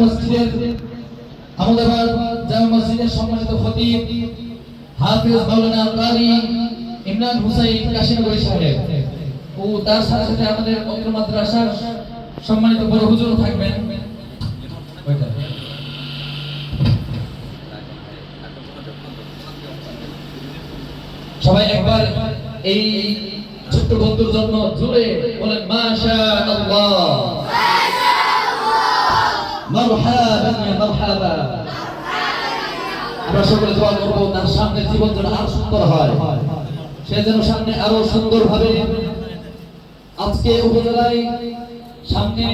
মসজিদের আহমদাবাদ জামে মসজিদের সম্মানিত খতিব হাফেজ মাওলানা কারি ইমরান হুসাইন কাশীনগরী সাহেব ও তার সাথে সাথে আমাদের অত্র মাদ্রাসার সম্মানিত বড় হুজুর থাকবেন। সবাই একবার এই ছোট্ট বন্ধুর জন্য জোরে বলেন মাশাআল্লাহ, মারহাবান ইয়া মারহাবা। আমরা সকলে দোয়া করব তার সামনে জীবন যেন আরো সুন্দর হয়, সে যেন সামনে আরো সুন্দর ভাবে আজকে উপজেলায় সামনে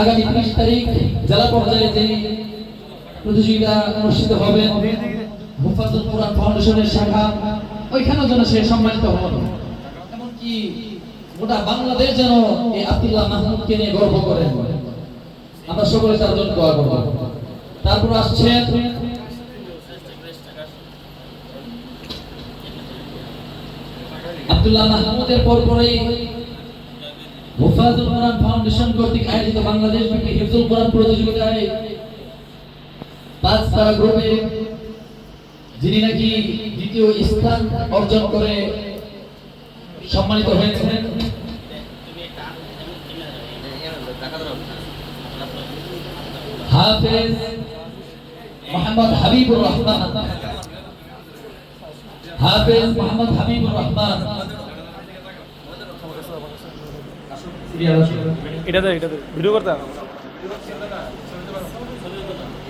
আগামী 30 তারিখ জেলা পর্যায়ে যে প্রতিযোগিতা অনুষ্ঠিত হবে মুফাজ্জল কোরআন ফাউন্ডেশনের শাখা, ওইখানেও যেন সে সম্মানিত হন। এমনকি গোটা বাংলাদেশ যেন এই আব্দুল্লাহ মাহমুদকে নিয়ে গর্ব করেন। আমরা সকলে তার জন্য দোয়া করব। তারপর আসছেন আব্দুল্লাহ মাহমুদের পরপরই মুফাজ্জল কোরআন ফাউন্ডেশন কর্তৃক আয়োজিত বাংলাদেশ ব্যাপী হিফজুল কোরআন প্রতিযোগিতায় 5 তারা গ্রুপে যিনি নাকি দ্বিতীয় স্থান অর্জন করে সম্মানিত হয়েছেন হাফেজ মোহাম্মদ হাবিবুর রহমান। হাফেজ মোহাম্মদ হাবিবুর রহমান এটাতে ভিডিও করতে